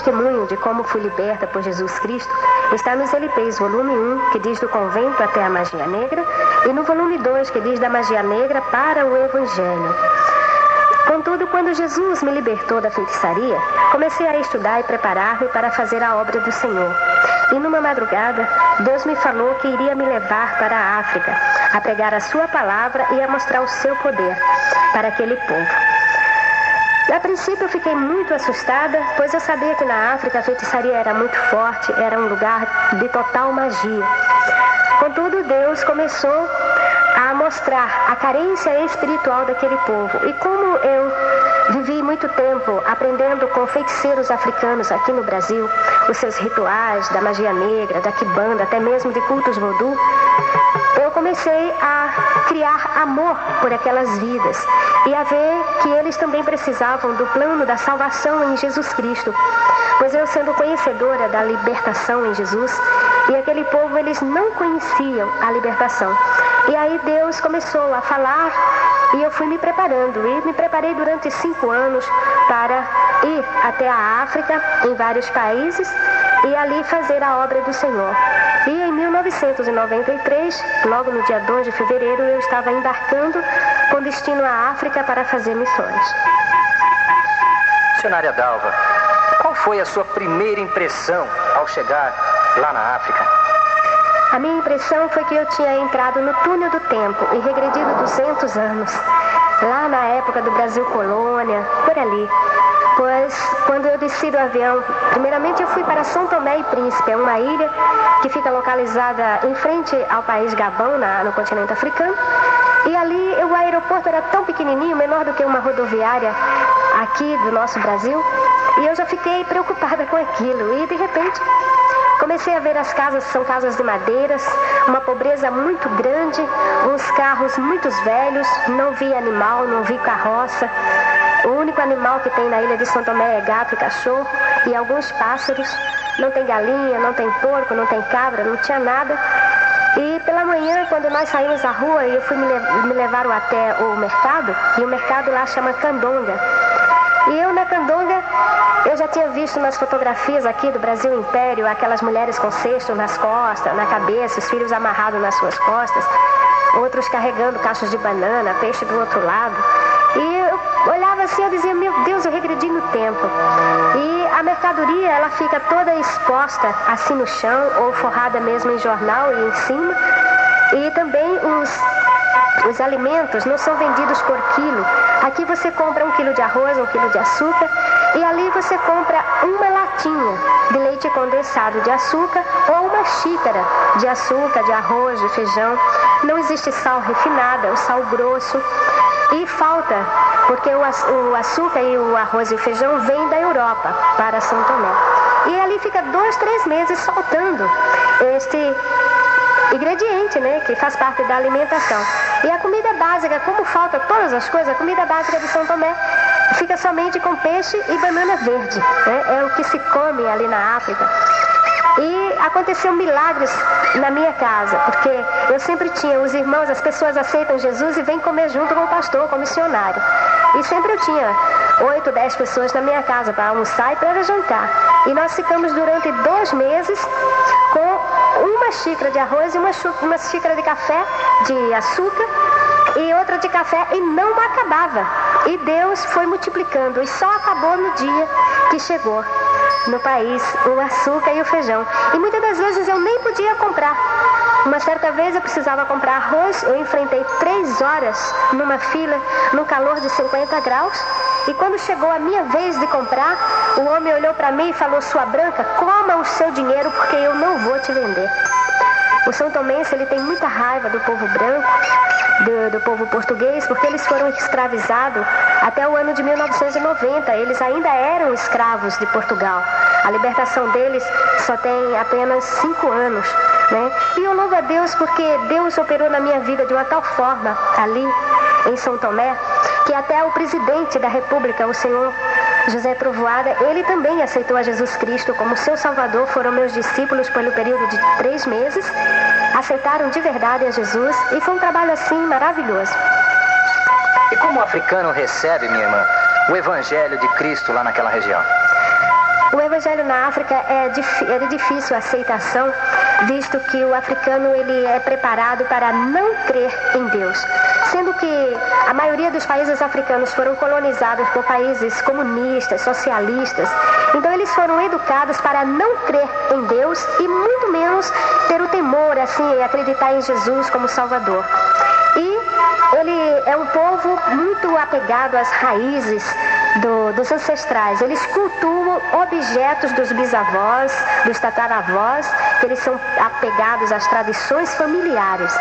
testemunho de como fui liberta por Jesus Cristo está nos LPs, volume 1, que diz do convento até a magia negra, e no volume 2, que diz da magia negra para o Evangelho. Contudo, quando Jesus me libertou da feitiçaria, comecei a estudar e preparar-me para fazer a obra do Senhor. E numa madrugada, Deus me falou que iria me levar para a África, a pregar a sua palavra e a mostrar o seu poder para aquele povo. A princípio eu fiquei muito assustada, pois eu sabia que na África a feitiçaria era muito forte, era um lugar de total magia. Contudo, Deus começou a mostrar a carência espiritual daquele povo. E como eu vivi muito tempo aprendendo com feiticeiros africanos aqui no Brasil, os seus rituais da magia negra, da quimbanda, até mesmo de cultos voodoo, eu comecei a criar amor por aquelas vidas e a ver que eles também precisavam do plano da salvação em Jesus Cristo. Pois eu, sendo conhecedora da libertação em Jesus, e aquele povo, eles não conheciam a libertação. E aí Deus começou a falar e eu fui me preparando. E me preparei durante 5 anos para ir até a África, em vários países, e ali fazer a obra do Senhor. E em 1993, logo no dia 2 de fevereiro, eu estava embarcando com destino à África para fazer missões. Missionária Dalva, qual foi a sua primeira impressão ao chegar lá na África? A minha impressão foi que eu tinha entrado no túnel do tempo e regredido 200 anos, lá na época do Brasil Colônia, por ali. Pois, quando eu desci do avião, primeiramente eu fui para São Tomé e Príncipe, é uma ilha que fica localizada em frente ao país Gabão, no continente africano. E ali o aeroporto era tão pequenininho, menor do que uma rodoviária aqui do nosso Brasil. E eu já fiquei preocupada com aquilo. E, de repente, comecei a ver as casas, são casas de madeiras, uma pobreza muito grande, uns carros muito velhos, não vi animal, não vi carroça. O único animal que tem na ilha de São Tomé é gato e cachorro e alguns pássaros. Não tem galinha, não tem porco, não tem cabra, não tinha nada. E pela manhã, quando nós saímos à rua, eu fui me levaram até o mercado, e o mercado lá chama Candonga. E eu na Candonga, eu já tinha visto nas fotografias aqui do Brasil Império, aquelas mulheres com cesto nas costas, na cabeça, os filhos amarrados nas suas costas, outros carregando cachos de banana, peixe do outro lado. E eu olhava assim, eu dizia, meu Deus, eu regredi no tempo. E a mercadoria, ela fica toda exposta assim no chão, ou forrada mesmo em jornal e em cima. E também os alimentos não são vendidos por quilo. Aqui você compra 1 quilo de arroz, 1 quilo de açúcar, e ali você compra uma latinha de leite condensado de açúcar ou uma xícara de açúcar, de arroz, de feijão. Não existe sal refinado, é o sal grosso. E falta, porque o açúcar e o arroz e o feijão vêm da Europa para São Tomé. E ali fica 2, 3 meses faltando este ingrediente, né, que faz parte da alimentação. E a comida básica, como falta todas as coisas, a comida básica de São Tomé fica somente com peixe e banana verde, né? É o que se come ali na África. E aconteceu milagres na minha casa, porque eu sempre tinha os irmãos, as pessoas aceitam Jesus e vêm comer junto com o pastor, com o missionário. E sempre eu tinha 8, 10 pessoas na minha casa para almoçar e para jantar. E nós ficamos durante 2 meses com uma xícara de arroz e uma xícara de café de açúcar e outra de café, e não acabava. E Deus foi multiplicando e só acabou no dia que chegou no país o açúcar e o feijão. E muitas das vezes eu nem podia comprar. Uma certa vez eu precisava comprar arroz, eu enfrentei 3 horas numa fila, no calor de 50 graus. E quando chegou a minha vez de comprar, o homem olhou para mim e falou, sua branca, coma o seu dinheiro porque eu não vou te vender. O São Tomense, ele tem muita raiva do povo branco, do povo português, porque eles foram escravizados até o ano de 1990. Eles ainda eram escravos de Portugal. A libertação deles só tem apenas 5 anos, né? E eu louvo a Deus porque Deus operou na minha vida de uma tal forma ali em São Tomé, que até o presidente da República, o senhor José Trovoada, ele também aceitou a Jesus Cristo como seu Salvador. Foram meus discípulos pelo período de 3 meses, aceitaram de verdade a Jesus, e foi um trabalho assim maravilhoso. E como o africano recebe, minha irmã, o Evangelho de Cristo lá naquela região? O evangelho na África é de difícil aceitação, visto que o africano ele é preparado para não crer em Deus. Sendo que a maioria dos países africanos foram colonizados por países comunistas, socialistas. Então eles foram educados para não crer em Deus e muito menos ter o temor, assim, acreditar em Jesus como Salvador. E ele é um povo muito apegado às raízes dos ancestrais. Eles cultuam objetos dos bisavós, dos tataravós, que eles são apegados às tradições familiares.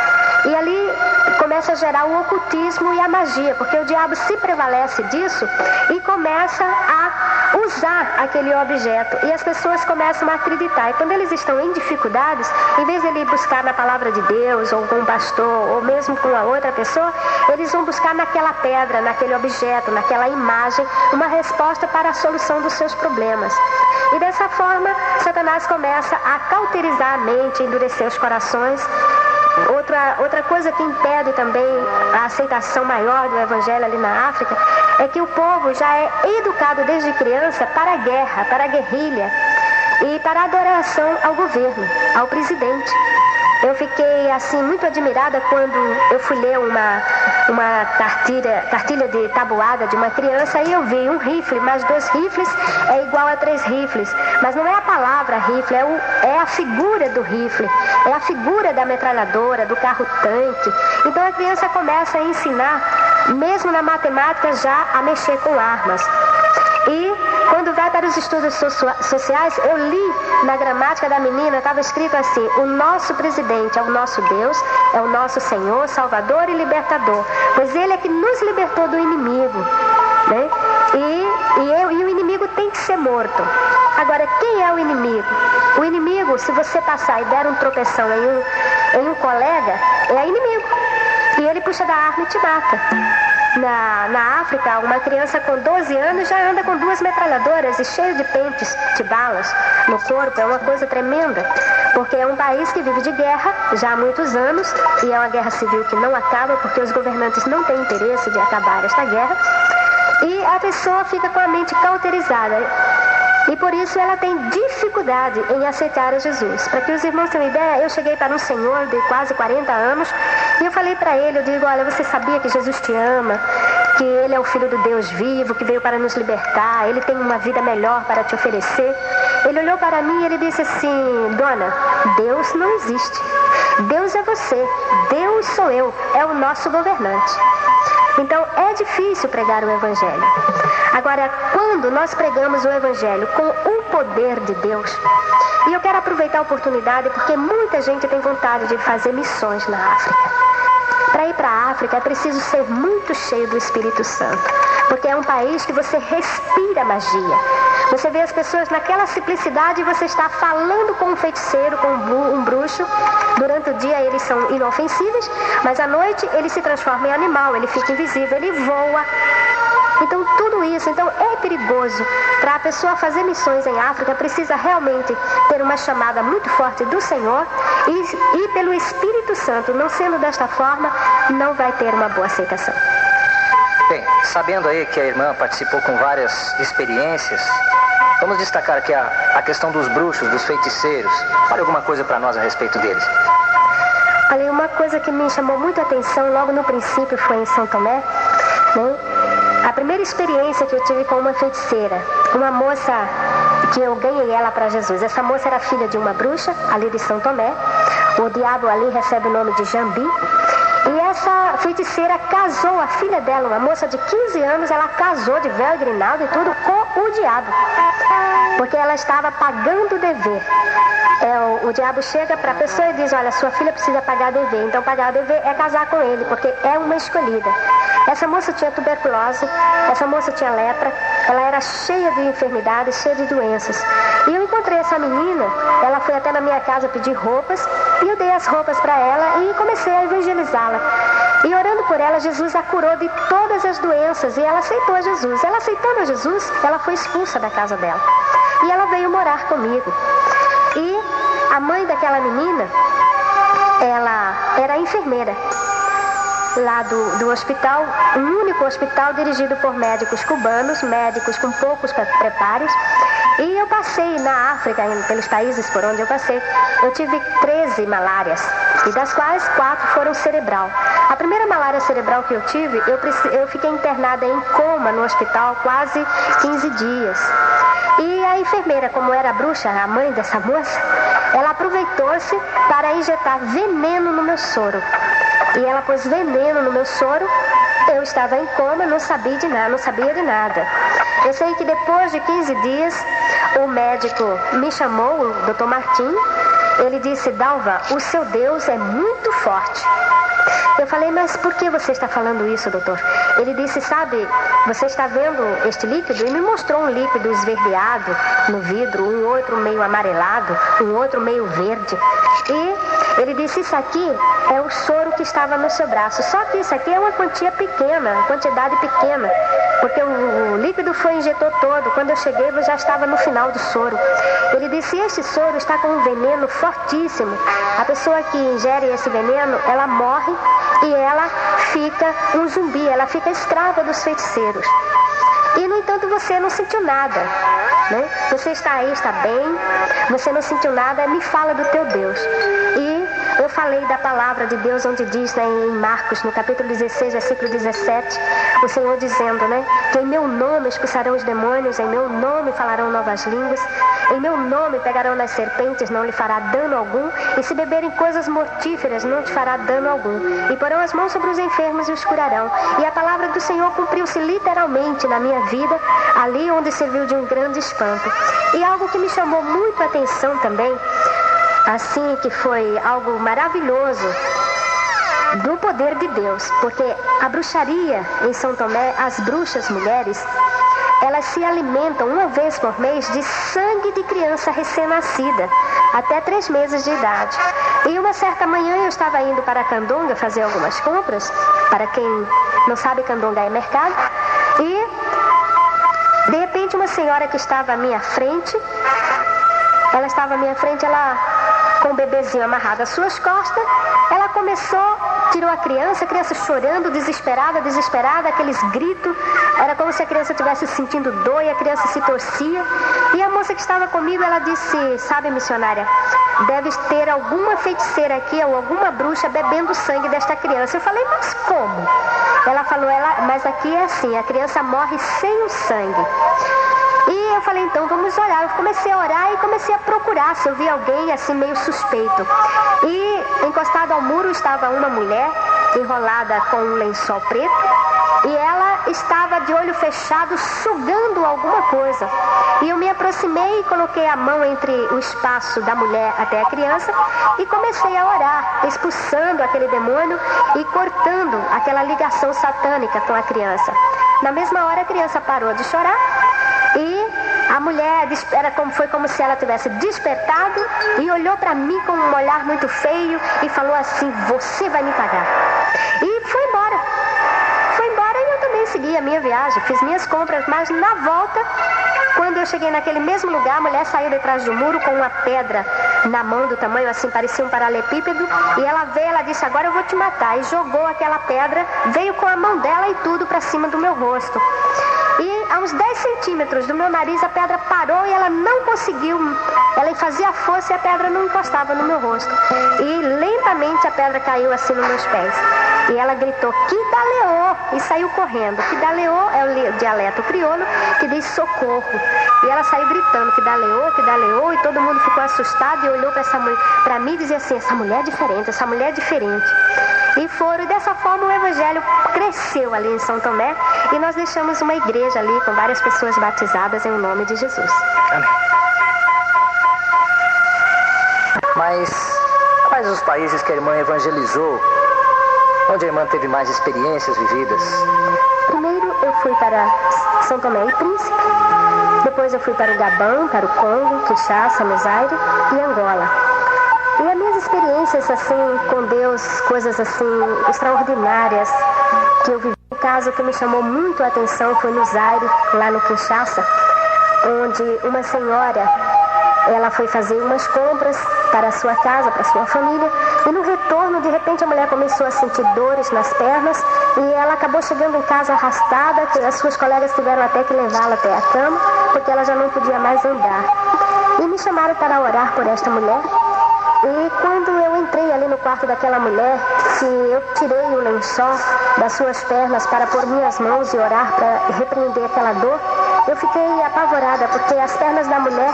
E ali começa a gerar o ocultismo e a magia, porque o diabo se prevalece disso e começa a usar aquele objeto. E as pessoas começam a acreditar. E quando eles estão em dificuldades, em vez de ele buscar na palavra de Deus, ou com um pastor, ou mesmo com a outra pessoa, eles vão buscar naquela pedra, naquele objeto, naquela imagem, uma resposta para a solução dos seus problemas. E dessa forma, Satanás começa a cauterizar a mente, endurecer os corações. Outra coisa que impede também a aceitação maior do evangelho ali na África é que o povo já é educado desde criança para a guerra, para a guerrilha e para a adoração ao governo, ao presidente. Eu fiquei assim muito admirada quando eu fui ler uma cartilha de tabuada de uma criança e eu vi um rifle, mais 2 rifles é igual a 3 rifles. Mas não é a palavra rifle, é a figura do rifle, é a figura da metralhadora, do carro-tanque. Então a criança começa a ensinar, mesmo na matemática, já a mexer com armas. E quando vai para os estudos sociais, eu li na gramática da menina, estava escrito assim: o nosso presidente é o nosso Deus, é o nosso Senhor, Salvador e Libertador, pois Ele é que nos libertou do inimigo, né? E o inimigo tem que ser morto. Agora, quem é o inimigo? O inimigo, se você passar e der um tropeção em um colega, é inimigo. E ele puxa da arma e te mata. Na África, uma criança com 12 anos já anda com 2 metralhadoras e cheio de pentes de balas no corpo. É uma coisa tremenda, porque é um país que vive de guerra já há muitos anos, e é uma guerra civil que não acaba, porque os governantes não têm interesse de acabar esta guerra, e a pessoa fica com a mente cauterizada. E por isso ela tem dificuldade em aceitar a Jesus. Para que os irmãos tenham ideia, eu cheguei para um senhor de quase 40 anos e eu falei para ele, eu digo: olha, você sabia que Jesus te ama, que Ele é o Filho do Deus vivo, que veio para nos libertar, Ele tem uma vida melhor para te oferecer. Ele olhou para mim e ele disse assim: dona, Deus não existe. Deus é você, Deus sou eu, é o nosso governante. Então é difícil pregar o Evangelho. Agora, quando nós pregamos o Evangelho com o poder de Deus, e eu quero aproveitar a oportunidade porque muita gente tem vontade de fazer missões na África. Para ir para a África é preciso ser muito cheio do Espírito Santo, porque é um país que você respira magia. Você vê as pessoas naquela simplicidade e você está falando com um feiticeiro, com um bruxo. Durante o dia eles são inofensíveis, mas à noite ele se transforma em animal, ele fica invisível, ele voa. Então tudo isso é perigoso. Para a pessoa fazer missões em África precisa realmente ter uma chamada muito forte do Senhor e pelo Espírito Santo. Não sendo desta forma, não vai ter uma boa aceitação. Bem, sabendo aí que a irmã participou com várias experiências, vamos destacar aqui a questão dos bruxos, dos feiticeiros. Fale alguma coisa para nós a respeito deles. Olha, uma coisa que me chamou muito a atenção logo no princípio foi em São Tomé, né? A primeira experiência que eu tive com uma feiticeira, uma moça que eu ganhei ela para Jesus. Essa moça era filha de uma bruxa ali de São Tomé. O diabo ali recebe o nome de Jambi. E essa feiticeira casou a filha dela, uma moça de 15 anos, ela casou de véu e grinalda e tudo com o diabo, porque ela estava pagando o dever. O diabo chega para a pessoa e diz: olha, sua filha precisa pagar dever. Então pagar dever é casar com ele, porque é uma escolhida. Essa moça tinha tuberculose, essa moça tinha lepra, ela era cheia de enfermidades, cheia de doenças. E eu encontrei essa menina, ela foi até na minha casa pedir roupas, e eu dei as roupas para ela e comecei a evangelizá-la. E orando por ela, Jesus a curou de todas as doenças, e ela aceitou Jesus. Ela aceitando a Jesus, ela foi expulsa da casa dela. E ela veio morar comigo. E a mãe daquela menina, ela era enfermeira lá do hospital, um único hospital dirigido por médicos cubanos, médicos com poucos preparos. E eu passei na África, pelos países por onde eu passei, eu tive 13 malárias, e das quais 4 foram cerebral. A primeira malária cerebral que eu tive, eu fiquei internada em coma no hospital quase 15 dias. E a enfermeira, como era a bruxa, a mãe dessa moça, ela aproveitou-se para injetar veneno no meu soro. E ela pôs veneno no meu soro. Eu estava em coma, não sabia de nada. Eu sei que depois de 15 dias, o médico me chamou, o Dr. Martim. Ele disse: Dalva, o seu Deus é muito forte. Eu falei: mas por que você está falando isso, doutor? Ele disse: sabe, você está vendo este líquido? E me mostrou um líquido esverdeado no vidro, um outro meio amarelado, um outro meio verde. E ele disse: isso aqui é o soro que estava no seu braço. Só que isso aqui é uma quantidade pequena, porque o líquido injetou todo. Quando eu cheguei, eu já estava no final do soro. Ele disse: este soro está com um veneno fortíssimo. A pessoa que ingere esse veneno, ela morre e ela fica um zumbi, ela fica escrava dos feiticeiros. E, no entanto, você não sentiu nada, né? Você está aí, está bem, você não sentiu nada, me fala do teu Deus. E eu falei da palavra de Deus, onde diz, né, em Marcos, no capítulo 16, versículo 17, o Senhor dizendo, né, que em meu nome expulsarão os demônios, em meu nome falarão novas línguas, em meu nome pegarão nas serpentes, não lhe fará dano algum, e se beberem coisas mortíferas, não te fará dano algum, e porão as mãos sobre os enfermos e os curarão. E a palavra do Senhor cumpriu-se literalmente na minha vida, ali onde serviu de um grande espanto. E algo que me chamou muito a atenção também, assim, que foi algo maravilhoso do poder de Deus, porque a bruxaria em São Tomé, as bruxas mulheres, elas se alimentam uma vez por mês de sangue de criança recém-nascida, até 3 meses de idade. E uma certa manhã eu estava indo para a Candonga fazer algumas compras. Para quem não sabe, Candonga é mercado. E, de repente, uma senhora que estava à minha frente, ela com o bebezinho amarrado às suas costas, ela tirou a criança chorando, desesperada, aqueles gritos, era como se a criança estivesse sentindo dor e a criança se torcia. E a moça que estava comigo, ela disse: sabe, missionária, deve ter alguma feiticeira aqui ou alguma bruxa bebendo o sangue desta criança. Eu falei: mas como? Ela falou: mas aqui é assim, a criança morre sem o sangue. E eu falei: então vamos orar. Eu comecei a orar e comecei a procurar se eu via alguém assim meio suspeito. E encostado ao muro estava uma mulher enrolada com um lençol preto, e ela estava de olho fechado sugando alguma coisa. E eu me aproximei e coloquei a mão entre o espaço da mulher até a criança e comecei a orar, expulsando aquele demônio e cortando aquela ligação satânica com a criança. Na mesma hora a criança parou de chorar e a mulher foi como se ela tivesse despertado e olhou para mim com um olhar muito feio e falou assim: você vai me pagar. E foi embora e eu também segui a minha viagem, fiz minhas compras, mas na volta, quando eu cheguei naquele mesmo lugar, a mulher saiu de trás do muro com uma pedra na mão do tamanho assim, parecia um paralelepípedo, e ela disse: agora eu vou te matar, e jogou aquela pedra, veio com a mão dela e tudo para cima do meu rosto. E a uns 10 centímetros do meu nariz a pedra parou e ela não conseguiu, ela fazia força e a pedra não encostava no meu rosto. E lentamente a pedra caiu assim nos meus pés. E ela gritou: que daleô! E saiu correndo. Que daleô é o dialeto crioulo que diz socorro. E ela saiu gritando: que daleô, e todo mundo ficou assustado e olhou para mim e dizia assim: essa mulher é diferente. E dessa forma o evangelho cresceu ali em São Tomé, e nós deixamos uma igreja ali com várias pessoas batizadas em nome de Jesus. Amém. Mas quais os países que a irmã evangelizou, onde a irmã teve mais experiências vividas? Primeiro eu fui para São Tomé e Príncipe, depois eu fui para o Gabão, para o Congo, Kinshasa, Zaire e Angola. E as minhas experiências assim com Deus, coisas assim extraordinárias que eu vivi. Um caso que me chamou muito a atenção foi no Zaire, lá no Kinshasa, onde uma senhora, ela foi fazer umas compras para a sua casa, para a sua família, e no retorno, de repente, a mulher começou a sentir dores nas pernas e ela acabou chegando em casa arrastada, que as suas colegas tiveram até que levá-la até a cama, porque ela já não podia mais andar. E me chamaram para orar por esta mulher. E quando eu entrei ali no quarto daquela mulher, que eu tirei o lençol das suas pernas para pôr minhas mãos e orar para repreender aquela dor, eu fiquei apavorada, porque as pernas da mulher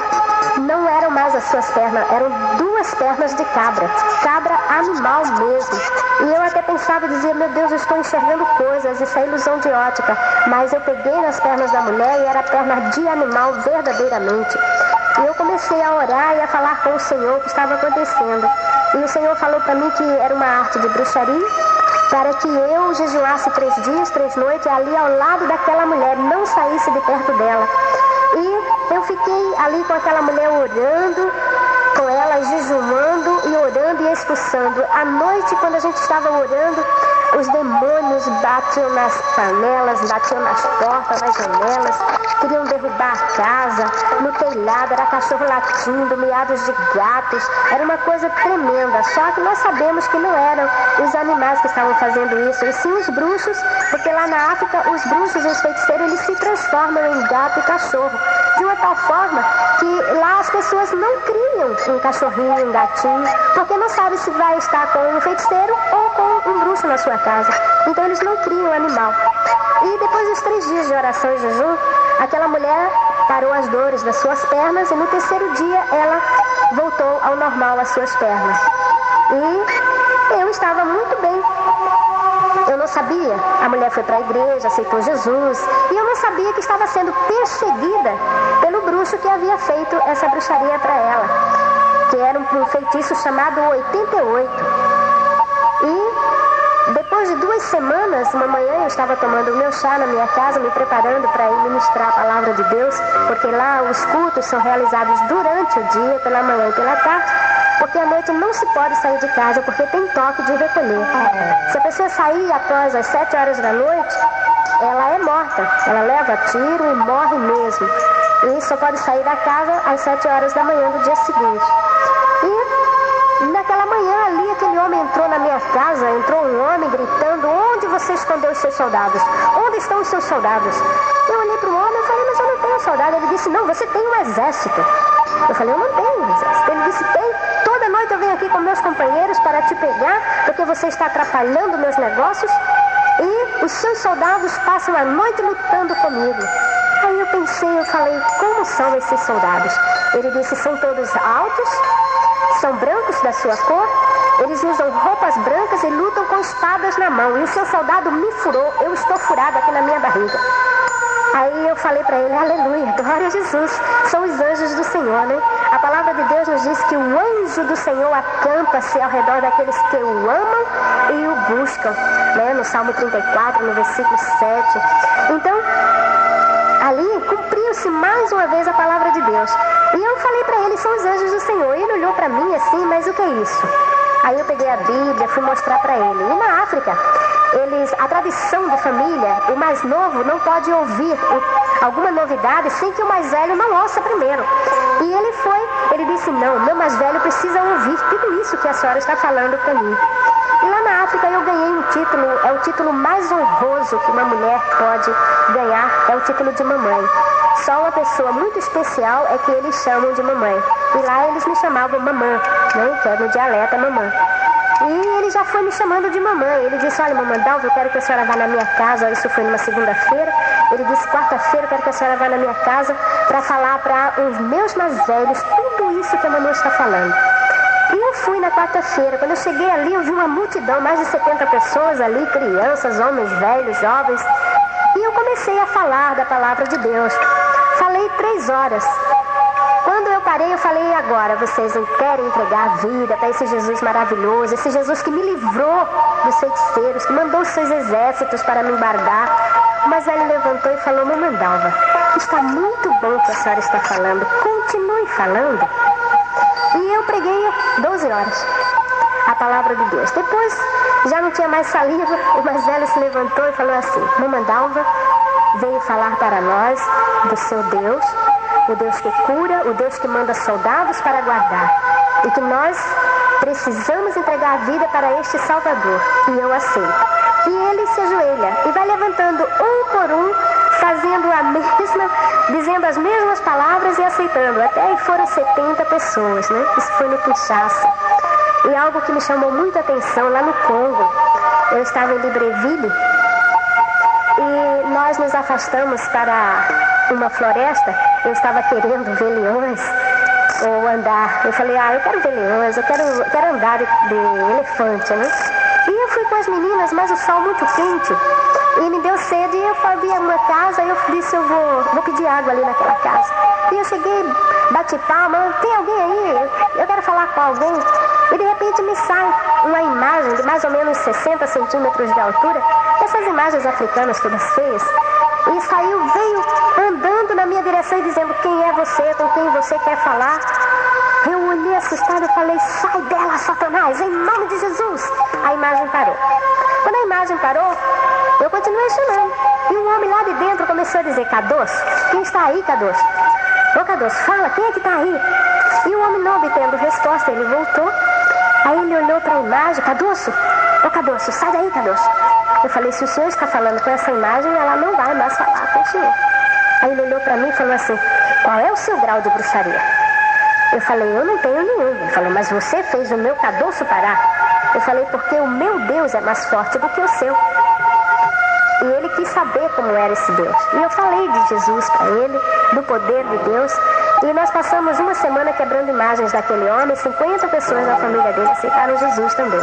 não eram mais as suas pernas, eram duas pernas de cabra animal mesmo. E eu até pensava, dizia, meu Deus, eu estou enxergando coisas, isso é ilusão de ótica. Mas eu peguei nas pernas da mulher e era perna de animal verdadeiramente. E eu comecei a orar e a falar com o Senhor o que estava acontecendo. E o Senhor falou para mim que era uma arte de bruxaria, para que eu jejuasse 3 dias, 3 noites, ali ao lado daquela mulher, não saísse de perto dela. E eu fiquei ali com aquela mulher orando, com ela jejuando e orando e expulsando. À noite, quando a gente estava orando, os demônios batiam nas panelas, batiam nas portas, nas janelas, queriam derrubar a casa, no telhado, era cachorro latindo, miados de gatos, era uma coisa tremenda. Só que nós sabemos que não eram os animais que estavam fazendo isso, e sim os bruxos, porque lá na África os bruxos e os feiticeiros, eles se transformam em gato e cachorro, de uma tal forma que lá as pessoas não criam um cachorrinho, um gatinho, porque não sabe se vai estar com um feiticeiro ou com um bruxo na sua casa. Então eles não criam um animal. E depois dos 3 dias de oração e jejum, aquela mulher parou as dores das suas pernas e no 3º dia ela voltou ao normal as suas pernas. E eu estava muito bem. Eu não sabia, a mulher foi para a igreja, aceitou Jesus, e eu não sabia que estava sendo perseguida pelo bruxo que havia feito essa bruxaria para ela, que era um feitiço chamado 88. E depois de 2 semanas, uma manhã eu estava tomando o meu chá na minha casa, me preparando para ir ministrar a palavra de Deus, porque lá os cultos são realizados durante o dia, pela manhã e pela tarde, porque à noite não se pode sair de casa, porque tem toque de recolher. Se a pessoa sair após as 7 horas da noite, ela é morta, ela leva tiro e morre mesmo. E só pode sair da casa às 7 horas da manhã do dia seguinte. E naquela manhã ali, aquele homem entrou na minha casa, entrou um homem gritando, onde você escondeu os seus soldados? Onde estão os seus soldados? Eu olhei para o homem e falei, mas eu não tenho soldado. Ele disse, não, você tem um exército. Eu falei, eu não tenho um exército. Ele disse, tem. Toda noite eu venho aqui com meus companheiros para te pegar, porque você está atrapalhando meus negócios, e os seus soldados passam a noite lutando comigo. Aí eu pensei, eu falei, como são esses soldados? Ele disse, são todos altos, são brancos da sua cor, eles usam roupas brancas e lutam com espadas na mão. E o seu soldado me furou, eu estou furada aqui na minha barriga. Aí eu falei para ele, aleluia, glória a Jesus, são os anjos do Senhor, né? A palavra de Deus nos diz que o anjo do Senhor acampa-se ao redor daqueles que o amam e o buscam, né? No Salmo 34, no versículo 7. Então, ali cumpriu-se mais uma vez a palavra de Deus. E eu falei para ele, são os anjos do Senhor. E ele olhou para mim assim, mas o que é isso? Aí eu peguei a Bíblia, fui mostrar para ele. E na África, a tradição de família, o mais novo não pode ouvir alguma novidade sem que o mais velho não ouça primeiro. E ele disse, não, meu mais velho precisa ouvir tudo isso que a senhora está falando para mim. E lá na África eu ganhei um título, é o título mais honroso que uma mulher pode ganhar, é o título de mamãe. Só uma pessoa muito especial é que eles chamam de mamãe. E lá eles me chamavam mamã, né? Que é no dialeto mamã. E ele já foi me chamando de mamãe. Ele disse, olha, mamãe Dalva, eu quero que a senhora vá na minha casa. Isso foi numa segunda-feira. Ele disse, quarta-feira eu quero que a senhora vá na minha casa para falar para os meus mais velhos tudo isso que a mamãe está falando. E eu fui na quarta-feira. Quando eu cheguei ali, eu vi uma multidão, mais de 70 pessoas ali, crianças, homens, velhos, jovens. E eu comecei a falar da palavra de Deus. Falei 3 horas. Quando eu parei, eu falei, agora, vocês não querem entregar a vida para esse Jesus maravilhoso, esse Jesus que me livrou dos feiticeiros, que mandou os seus exércitos para me embargar. Mas ele levantou e falou, mamãe Dalva, está muito bom o que a senhora está falando, continue falando. E eu preguei 12 horas a palavra de Deus. Depois, já não tinha mais saliva, o mais velho se levantou e falou assim, mamãe Dalva veio falar para nós do seu Deus, o Deus que cura, o Deus que manda soldados para guardar, e que nós precisamos entregar a vida para este Salvador, e eu aceito. E ele se ajoelha e vai levantando um por um fazendo a mesma, dizendo as mesmas palavras e aceitando. Até aí foram 70 pessoas, né? Isso foi no Kinshasa. E algo que me chamou muita atenção lá no Congo, eu estava em Libreville e nós nos afastamos para uma floresta. Eu estava querendo ver leões ou andar. Eu falei, eu quero ver leões, eu quero andar de elefante, né? E eu fui com as meninas, mas o sol muito quente e me deu sede. E eu vi uma casa e eu disse, eu vou pedir água ali naquela casa. E eu cheguei, bati palma, tem alguém aí? Eu quero falar com alguém. E de repente me sai uma imagem de mais ou menos 60 centímetros de altura, essas imagens africanas todas feias, e veio andando na minha direção e dizendo, quem é você, com quem você quer falar? Eu olhei assustada e falei, sai dela, Satanás, em nome de Jesus. A imagem parou. Quando a imagem parou, eu continuei chamando. E um homem lá de dentro começou a dizer, Cadoço, quem está aí, Cadoço? Ô Cadoço, fala, quem é que está aí? E o homem não obtendo resposta, ele voltou. Aí ele olhou para a imagem, Cadoço, ô Cadoço, sai daí, Cadoço. Eu falei, se o senhor está falando com essa imagem, ela não vai mais falar com o senhor. Aí ele olhou para mim e falou assim, qual é o seu grau de bruxaria? Eu falei, eu não tenho nenhum. Ele falou, mas você fez o meu Cadoço parar. Eu falei, porque o meu Deus é mais forte do que o seu. E ele quis saber como era esse Deus. E eu falei de Jesus para ele, do poder de Deus. E nós passamos uma semana quebrando imagens daquele homem. 50 pessoas da família dele aceitaram Jesus também.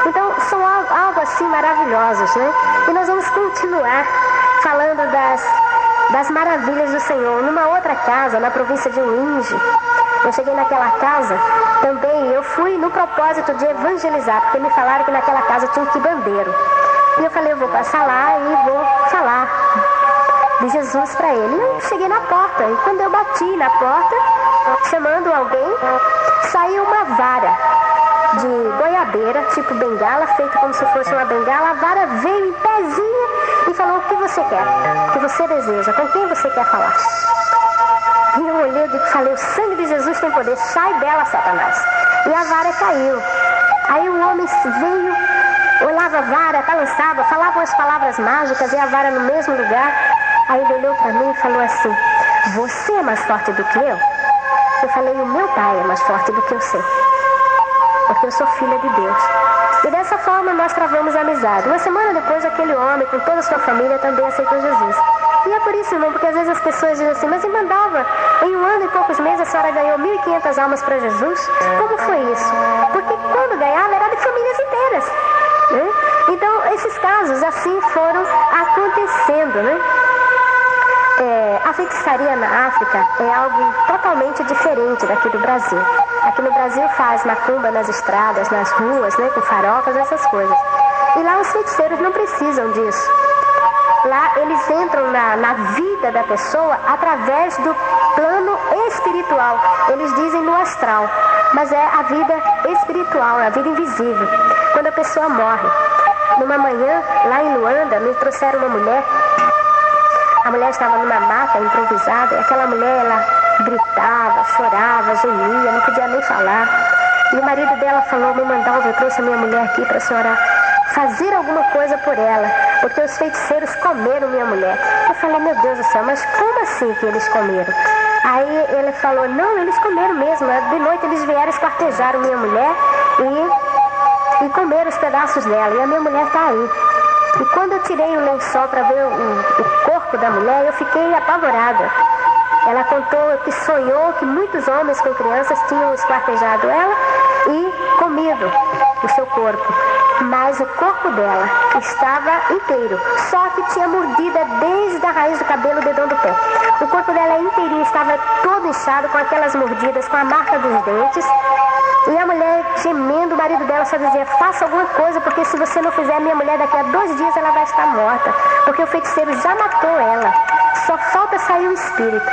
Então, são algo assim maravilhosos, né? E nós vamos continuar falando das maravilhas do Senhor. Numa outra casa, na província de Uinge, eu cheguei naquela casa também. Eu fui no propósito de evangelizar, porque me falaram que naquela casa tinha um quibandeiro. E eu falei, eu vou passar lá e vou falar de Jesus para ele. E eu cheguei na porta, e quando eu bati na porta, chamando alguém, saiu uma vara de goiabeira, tipo bengala, feita como se fosse uma bengala. A vara veio em pezinho e falou, o que você quer? O que você deseja? Com quem você quer falar? E eu olhei e falei, o sangue de Jesus tem poder, sai dela, Satanás. E a vara caiu. Aí o homem veio, olhava a vara, balançava, falava umas palavras mágicas e a vara no mesmo lugar. Aí ele olhou para mim e falou assim, você é mais forte do que eu? Eu falei, o meu pai é mais forte do que o seu, porque eu sou filha de Deus. E dessa forma nós travamos a amizade. Uma semana depois, aquele homem, com toda a sua família, também aceitou Jesus. E é por isso, irmão, porque às vezes as pessoas dizem assim, mas irmã Dalva, em 1 ano e poucos meses a senhora ganhou 1.500 almas para Jesus? Como foi isso? Porque quando ganhava era de famílias inteiras, né? Então, esses casos assim foram acontecendo, né? A feitiçaria na África é algo totalmente diferente daqui do Brasil. Aqui no Brasil faz macumba nas estradas, nas ruas, né, com farocas, essas coisas. E lá os feiticeiros não precisam disso. Lá eles entram na vida da pessoa através do plano espiritual. Eles dizem no astral, mas é a vida espiritual, a vida invisível. Quando a pessoa morre. Numa manhã, lá em Luanda, me trouxeram uma mulher. A mulher estava numa maca improvisada, e aquela mulher, ela gritava, chorava, gemia, não podia nem falar. E o marido dela falou, me mandava, eu trouxe a minha mulher aqui para a senhora fazer alguma coisa por ela, porque os feiticeiros comeram minha mulher. Eu falei, meu Deus do céu, mas como assim que eles comeram? Aí ele falou, não, eles comeram mesmo, de noite eles vieram, esquartejaram minha mulher e comeram os pedaços dela, e a minha mulher está aí. E quando eu tirei o lençol para ver o corpo da mulher, eu fiquei apavorada. Ela contou que sonhou que muitos homens com crianças tinham esquartejado ela e comido o seu corpo. Mas o corpo dela estava inteiro, só que tinha mordida desde a raiz do cabelo ao dedão do pé. O corpo dela inteirinho estava todo inchado com aquelas mordidas, com a marca dos dentes. E a mulher gemendo, o marido dela só dizia, faça alguma coisa, porque se você não fizer, minha mulher daqui a 2 dias ela vai estar morta, porque o feiticeiro já matou ela, só falta sair o espírito.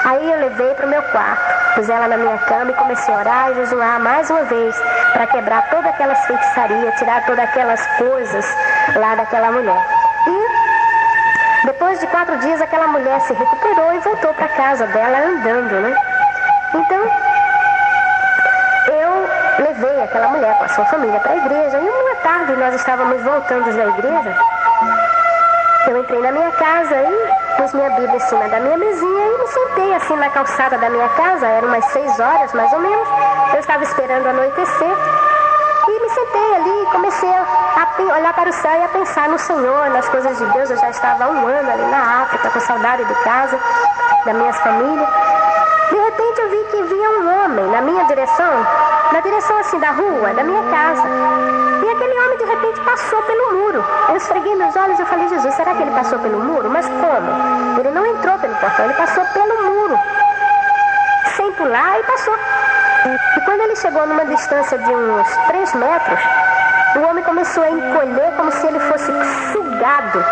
Aí eu levei para o meu quarto, pus ela na minha cama e comecei a orar e jejuar mais uma vez, para quebrar todas aquelas feitiçarias, tirar todas aquelas coisas lá daquela mulher. E depois de 4 dias, aquela mulher se recuperou e voltou para casa dela andando, né? Então, eu levei aquela mulher com a sua família para a igreja. E uma tarde nós estávamos voltando da igreja. Eu entrei na minha casa e pus minha Bíblia em cima da minha mesinha e me sentei assim na calçada da minha casa. Eram umas 6 horas mais ou menos. Eu estava esperando anoitecer e me sentei ali e comecei a olhar para o céu e a pensar no Senhor, nas coisas de Deus. Eu já estava há 1 ano ali na África, com saudade de casa, da minha família. De repente eu vi que vinha um homem na minha direção, na direção assim da rua, da minha casa. E aquele homem de repente passou pelo muro. Eu esfreguei meus olhos e falei: Jesus, será que ele passou pelo muro? Mas como? Ele não entrou pelo portão, ele passou pelo muro, sem pular, e passou. E quando ele chegou numa distância de uns 3 metros, o homem começou a encolher como se ele fosse sugado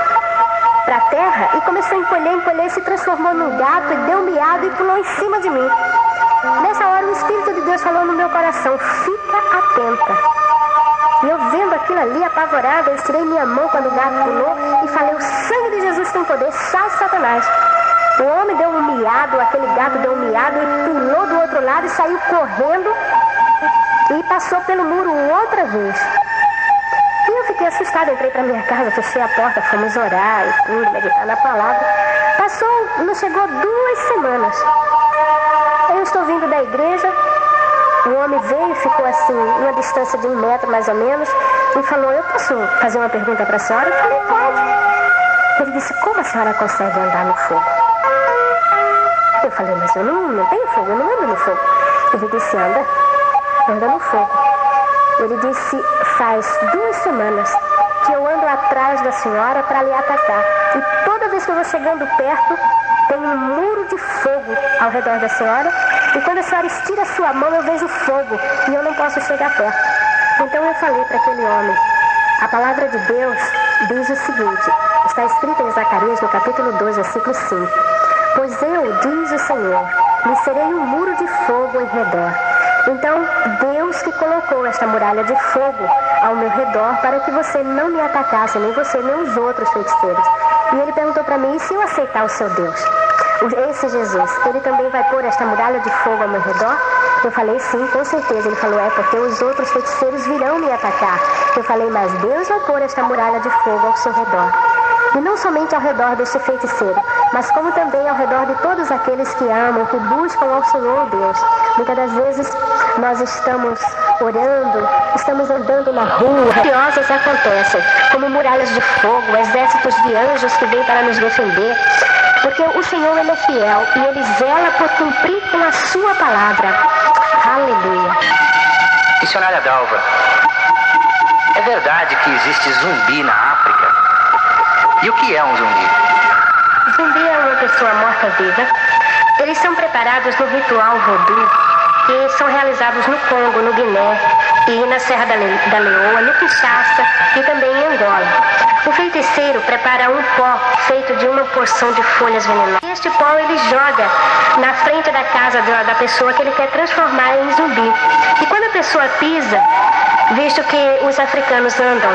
para a terra, e começou a encolher, se transformou num gato e deu um miado e pulou em cima de mim. Nessa hora o Espírito de Deus falou no meu coração: fica atenta. E eu vendo aquilo ali, apavorada, eu estirei minha mão quando o gato pulou e falei: o sangue de Jesus tem poder, sai Satanás. O homem deu um miado, aquele gato deu um miado e pulou do outro lado e saiu correndo e passou pelo muro outra vez. E eu fiquei assustada, entrei para minha casa, fechei a porta, fomos orar e tudo, meditar na palavra. Não chegou 2 semanas. Eu estou vindo da igreja, o homem veio e ficou assim, uma distância de 1 metro mais ou menos, e falou: eu posso fazer uma pergunta para a senhora? Eu falei: pode. Ele disse: como a senhora consegue andar no fogo? Eu falei: mas eu não tenho fogo, eu não ando no fogo. Ele disse: anda no fogo. Ele disse: faz 2 semanas que eu ando atrás da senhora para lhe atacar. E toda vez que eu vou chegando perto, tem um muro de fogo ao redor da senhora. E quando a senhora estira a sua mão, eu vejo fogo e eu não posso chegar perto. Então eu falei para aquele homem: a palavra de Deus diz o seguinte, está escrito em Zacarias no capítulo 2, versículo 5. Pois eu, diz o Senhor, lhe serei um muro de fogo em redor. Então, Deus que colocou esta muralha de fogo ao meu redor para que você não me atacasse, nem você, nem os outros feiticeiros. E ele perguntou para mim: e se eu aceitar o seu Deus? Esse Jesus, ele também vai pôr esta muralha de fogo ao meu redor? Eu falei: sim, com certeza. Ele falou: porque os outros feiticeiros virão me atacar. Eu falei: mas Deus vai pôr esta muralha de fogo ao seu redor. E não somente ao redor deste feiticeiro, mas como também ao redor de todos aqueles que amam, que buscam ao Senhor Deus. Muitas das vezes nós estamos orando, estamos andando na rua, coisas acontecem, como muralhas de fogo, exércitos de anjos que vêm para nos defender. Porque o Senhor, ele é fiel e ele zela por cumprir com a sua palavra. Aleluia. Missionária Dalva, é verdade que existe zumbi na África? E o que é um zumbi? Zumbi é uma pessoa morta-viva. Eles são preparados no ritual voodoo, que são realizados no Congo, no Guiné, e na Serra da Leoa, no Kinshasa e também em Angola. O feiticeiro prepara um pó feito de uma porção de folhas venenosas. E este pó ele joga na frente da casa da pessoa que ele quer transformar em zumbi. E quando a pessoa pisa, visto que os africanos andam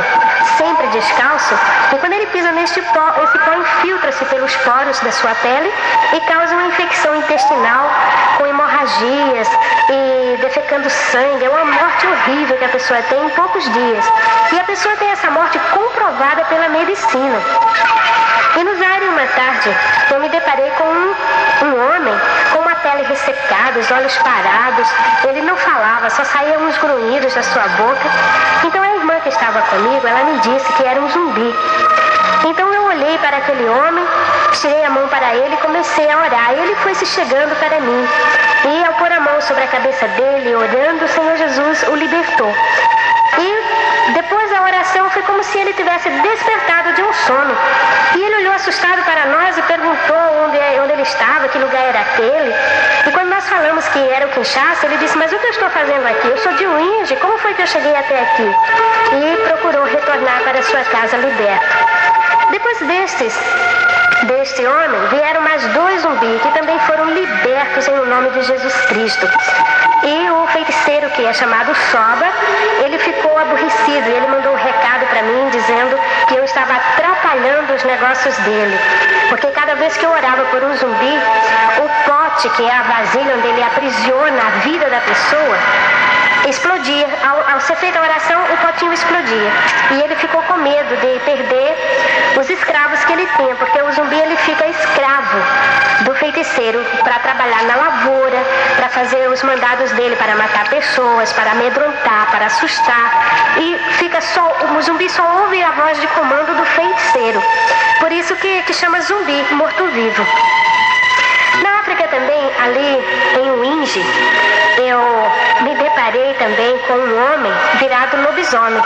sempre descalço, e quando ele pisa neste pó, esse pó infiltra-se pelos poros da sua pele e causa uma infecção intestinal com hemorragias e defecando sangue. É uma morte horrível que a pessoa tem em poucos dias. E a pessoa tem essa morte comprovada pela medicina. E no Zaire, uma tarde, eu me deparei com um homem com uma pele ressecada, os olhos parados. Ele não falava, só saíam uns grunhidos da sua boca. Então a irmã que estava comigo, ela me disse que era um zumbi. Então eu olhei para aquele homem, tirei a mão para ele e comecei a orar. E ele foi se chegando para mim. E ao pôr a mão sobre a cabeça dele, orando, o Senhor Jesus o libertou. E depois da oração foi como se ele tivesse despertado de um sono. E ele olhou assustado para nós e perguntou onde ele estava, que lugar era aquele. E quando nós falamos que era o Kinshasa, ele disse: mas o que eu estou fazendo aqui? Eu sou de Uinge, como foi que eu cheguei até aqui? E procurou retornar para sua casa liberto. Depois deste homem, vieram mais 2 zumbis que também foram libertos em nome de Jesus Cristo. E o feiticeiro, que é chamado Soba, ele ficou aborrecido e ele mandou um recado para mim dizendo que eu estava atrapalhando os negócios dele. Porque cada vez que eu orava por um zumbi, o pote, que é a vasilha onde ele aprisiona a vida da pessoa, explodia. Ao ser feita a oração, o potinho explodia. E ele ficou com medo de perder os escravos que ele tinha, porque o zumbi ele fica escravo do feiticeiro para trabalhar na lavoura, para fazer os mandados dele, para matar pessoas, para amedrontar, para assustar. E fica o zumbi só ouve a voz de comando do feiticeiro. Por isso que chama zumbi, morto-vivo. Na África também, ali em Uinge, eu me deparei também com um homem virado lobisomem.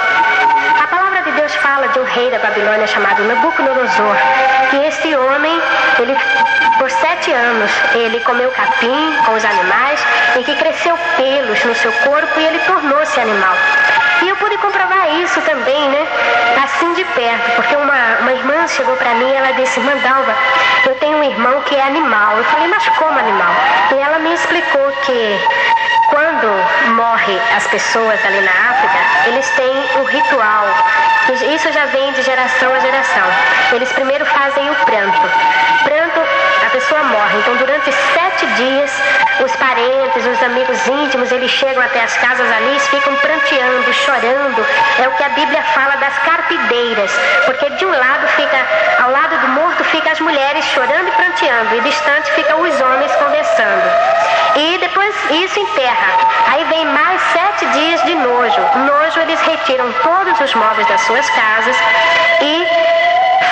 A palavra de Deus fala de um rei da Babilônia chamado Nabucodonosor, que este homem, por 7 anos, ele comeu capim com os animais e que cresceu pelos no seu corpo e ele tornou-se animal. E eu pude comprovar isso também, né? Assim de perto, porque uma irmã chegou para mim e ela disse: Irmã Dalva, eu tenho um irmão que é animal. Eu falei: mas como animal? E ela me explicou que quando morrem as pessoas ali na África, eles têm um ritual. Isso já vem de geração a geração. Eles primeiro fazem o pranto. A pessoa morre. Então, durante 7 dias, os parentes, os amigos íntimos, eles chegam até as casas ali, ficam pranteando, chorando. É o que a Bíblia fala das carpideiras. Porque de um lado ao lado do morto, ficam as mulheres chorando e pranteando. E distante ficam os homens conversando. E depois isso enterra. Aí vem mais 7 dias de nojo. Nojo, eles retiram todos os móveis das suas casas e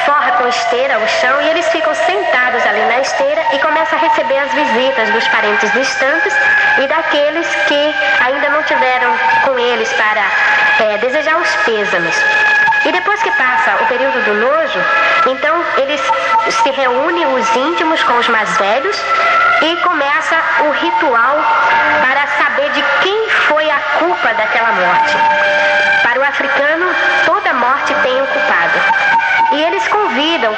forra com esteira o chão, e eles ficam sentados ali na esteira e começam a receber as visitas dos parentes distantes e daqueles que ainda não tiveram com eles para desejar os pêsames. E depois que passa o período do nojo, então eles se reúnem, os íntimos com os mais velhos, e começa o ritual para saber de quem foi a culpa daquela morte. Para o africano, toda morte tem um culpado. E eles convidam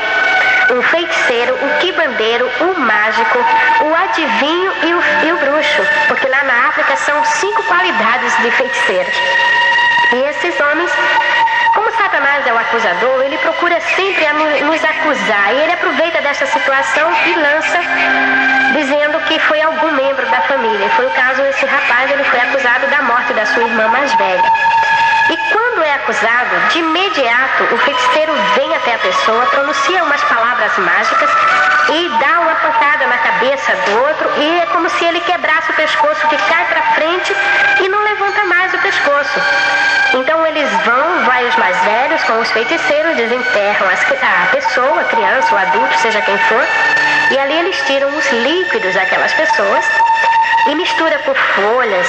o feiticeiro, o quibandeiro, o mágico, o adivinho e o bruxo. Porque lá na África são 5 qualidades de feiticeiros. E esses homens, como Satanás é o acusador, ele procura sempre nos acusar. E ele aproveita dessa situação e lança, dizendo que foi algum membro da família. E foi o caso desse rapaz, ele foi acusado da morte da sua irmã mais velha. E quando é acusado, de imediato o feiticeiro vem até a pessoa, pronuncia umas palavras mágicas e dá uma pancada na cabeça do outro, e é como se ele quebrasse o pescoço, que cai para frente e não levanta mais o pescoço. Então eles vai os mais velhos com os feiticeiros, desenterram a pessoa, a criança, o adulto, seja quem for, e ali eles tiram os líquidos daquelas pessoas e mistura com folhas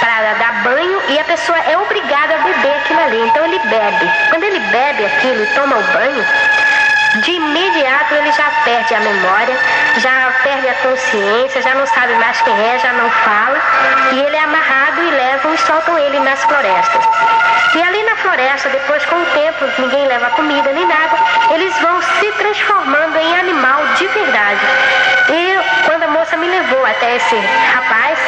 para dar banho, e a pessoa é obrigada a beber aquilo ali. Então ele bebe. Quando ele bebe aquilo e toma o banho, de imediato ele já perde a memória, já perde a consciência, já não sabe mais quem é, já não fala, e ele é amarrado e levam e soltam ele nas florestas. E ali na floresta, depois com o tempo, ninguém leva comida nem nada, eles vão se transformando em animal de verdade. E quando a moça me levou até esse rapaz,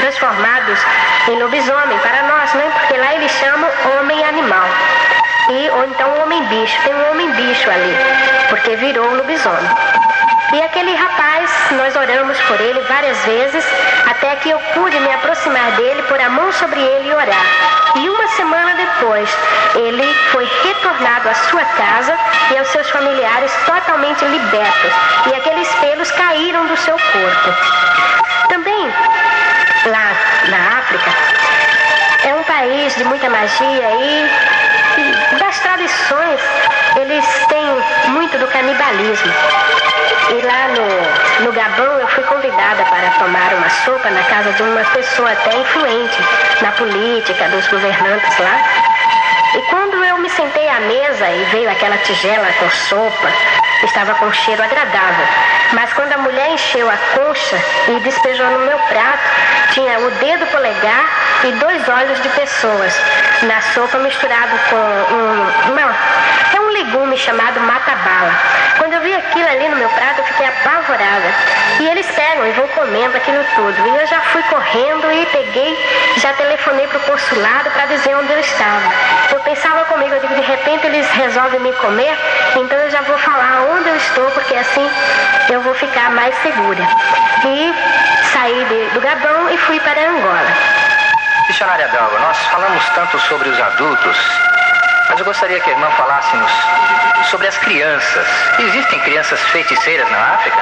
transformados em lobisomem para nós, né? Porque lá eles chamam homem-animal. Ou então homem-bicho. Tem um homem-bicho ali, porque virou um lobisomem. E aquele rapaz, nós oramos por ele várias vezes, até que eu pude me aproximar dele, pôr a mão sobre ele e orar. E uma semana depois, ele foi retornado à sua casa e aos seus familiares totalmente libertos. E aqueles pelos caíram do seu corpo. Também, lá na África, é um país de muita magia e das tradições, eles têm muito do canibalismo. E lá no Gabão eu fui convidada para tomar uma sopa na casa de uma pessoa até influente na política, dos governantes lá. E quando eu me sentei à mesa e veio aquela tigela com sopa, estava com um cheiro agradável. Mas quando a mulher encheu a concha e despejou no meu prato, tinha o dedo polegar e 2 olhos de pessoas na sopa, misturado com um legume chamado mata-bala. Quando eu vi aquilo ali no meu prato, eu fiquei apavorada. E eles pegam e vão comendo aquilo tudo. E eu já fui correndo e já telefonei para o consulado para dizer onde eu estava. Eu pensava comigo, eu digo, de repente eles resolvem me comer, então eu já vou falar onde eu estou, porque assim eu vou ficar mais segura. E saí do Gabão e fui para Angola. Missionária Dalva, nós falamos tanto sobre os adultos, mas eu gostaria que a irmã falasse-nos sobre as crianças. Existem crianças feiticeiras na África?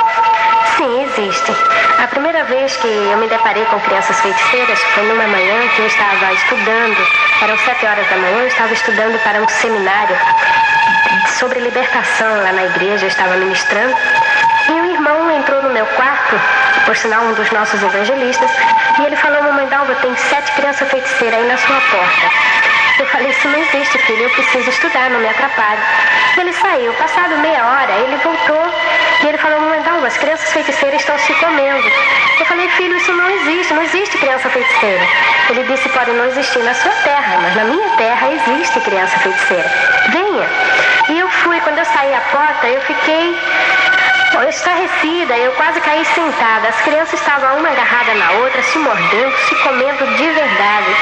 Sim, existem. A primeira vez que eu me deparei com crianças feiticeiras foi numa manhã que eu estava estudando. Eram 7 horas da manhã, eu estava estudando para um seminário sobre libertação lá na igreja, eu estava ministrando. E um irmão entrou no meu quarto, por sinal um dos nossos evangelistas, e ele falou: mamãe Dalva, tem 7 crianças feiticeiras aí na sua porta. Eu falei: isso não existe, filho, eu preciso estudar, não me atrapalhe. Ele saiu, passado meia hora, ele voltou e ele falou: mamãe Dalva, as crianças feiticeiras estão se comendo. Eu falei: filho, isso não existe criança feiticeira. Ele disse: pode não existir na sua terra, mas na minha terra existe criança feiticeira. Venha. E eu fui, quando eu saí à porta, eu fiquei estarrecida, eu quase caí sentada. As crianças estavam uma agarrada na outra, se mordendo, se comendo de verdade.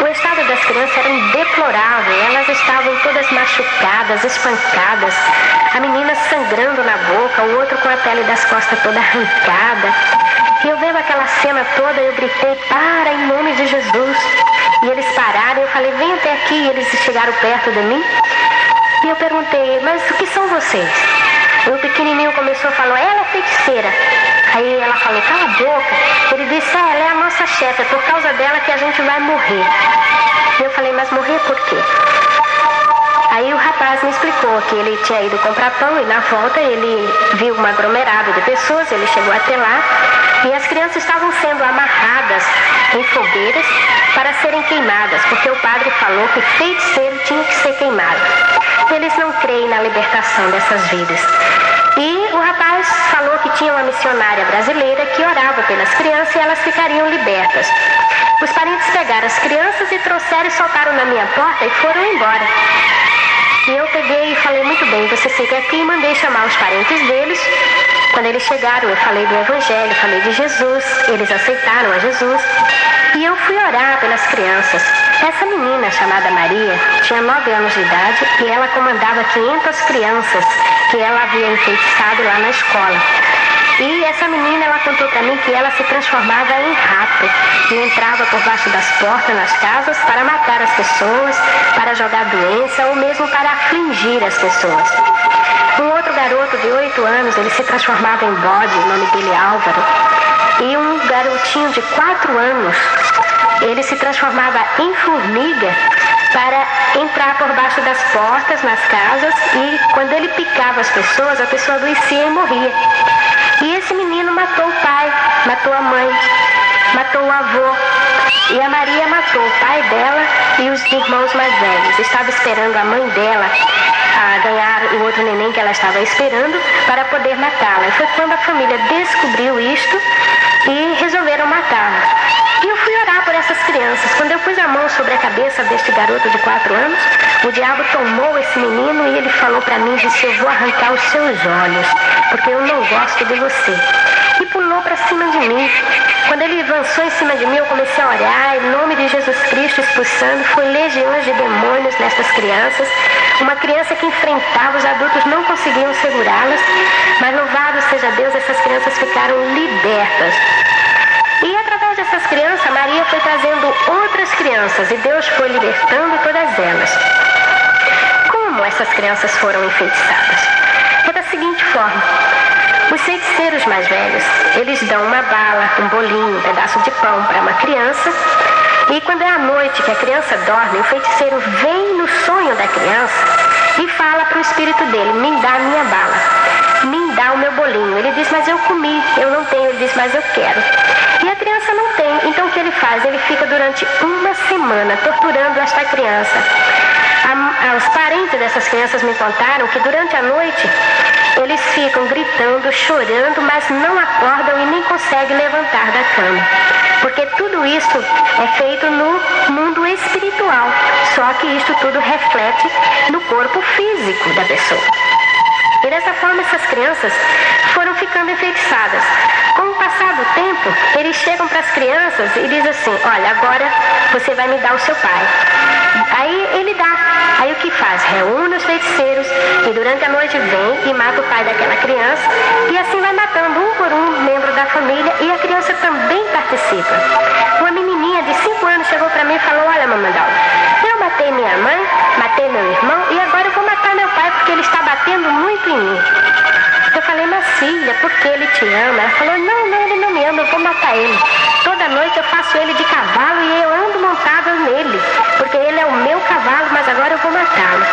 O estado das crianças era deplorável, elas estavam todas machucadas, espancadas, a menina sangrando na boca, o outro com a pele das costas toda arrancada. E eu vendo aquela cena toda, eu gritei: para, em nome de Jesus. E eles pararam, eu falei: vem até aqui. E eles chegaram perto de mim e eu perguntei: mas o que são vocês? O pequenininho começou a falar: ela é feiticeira. Aí ela falou: cala a boca. Ele disse: ela é a nossa chefe, é por causa dela que a gente vai morrer. E eu falei: mas morrer por quê? Aí o rapaz me explicou que ele tinha ido comprar pão e na volta ele viu um aglomerado de pessoas, ele chegou até lá e as crianças estavam sendo amarradas em fogueiras para serem queimadas, porque o padre falou que feiticeiro tinha que ser queimado. Eles não creem na libertação dessas vidas. E o rapaz falou que tinha uma missionária brasileira que orava pelas crianças e elas ficariam libertas. Os parentes pegaram as crianças e trouxeram e soltaram na minha porta e foram embora. E eu peguei e falei: muito bem, você fica aqui, e mandei chamar os parentes deles. Quando eles chegaram, eu falei do Evangelho, falei de Jesus, eles aceitaram a Jesus. E eu fui orar pelas crianças. Essa menina chamada Maria tinha 9 anos de idade e ela comandava 500 crianças que ela havia enfeitiçado lá na escola. E essa menina, ela contou para mim que ela se transformava em rato e entrava por baixo das portas nas casas para matar as pessoas, para jogar doença ou mesmo para afligir as pessoas. Um outro garoto de 8 anos, ele se transformava em bode, o nome dele é Álvaro. E um garotinho de 4 anos, ele se transformava em formiga para entrar por baixo das portas nas casas e quando ele picava as pessoas, a pessoa adoecia e morria. E esse menino matou o pai, matou a mãe, matou o avô. E a Maria matou o pai dela e os irmãos mais velhos. Estava esperando a mãe dela a ganhar o outro neném que ela estava esperando para poder matá-la. E foi quando a família descobriu isto e resolveram matá-la. E eu fui orar por essas crianças. Quando eu pus a mão sobre a cabeça deste garoto de 4 anos, o diabo tomou esse menino e ele falou para mim, disse: eu vou arrancar os seus olhos, porque eu não gosto de você. E pulou para cima de mim. Quando ele avançou em cima de mim, eu comecei a orar, em nome de Jesus Cristo, expulsando. Foi legiões de demônios nestas crianças. Uma criança que enfrentava, os adultos não conseguiam segurá-las, mas louvado seja Deus, essas crianças ficaram libertas. E através dessas crianças, Maria foi trazendo outras crianças e Deus foi libertando todas elas. Como essas crianças foram enfeitiçadas? É da seguinte forma: os feiticeiros mais velhos, eles dão uma bala, um bolinho, um pedaço de pão para uma criança. E quando é à noite que a criança dorme, o feiticeiro vem no sonho da criança e fala para o espírito dele: me dá a minha bala, me dá o meu bolinho. Ele diz: mas eu comi, eu não tenho. Ele diz: mas eu quero. E a criança não tem. Então o que ele faz? Ele fica durante uma semana torturando esta criança. Os parentes dessas crianças me contaram que durante a noite eles ficam gritando, chorando, mas não acordam e nem conseguem levantar da cama. Porque tudo isso é feito no mundo espiritual, só que isto tudo reflete no corpo físico da pessoa. E dessa forma essas crianças foram ficando enfeitiçadas. Com o passar do tempo, eles chegam para as crianças e dizem assim: olha, agora você vai me dar o seu pai. Aí ele dá. Aí o que faz? Reúne os feiticeiros e durante a noite vem e mata o pai daquela criança. E assim vai matando um por um membro da família e a criança também participa. Uma menininha de 5 anos chegou para mim ele está batendo muito em mim. Eu falei, mas filha, por que ele te ama? Ela falou, não, ele não me ama, eu vou matar ele. Toda noite eu faço ele de cavalo e eu ando montada nele, porque ele é o meu cavalo, mas agora eu vou matá-lo.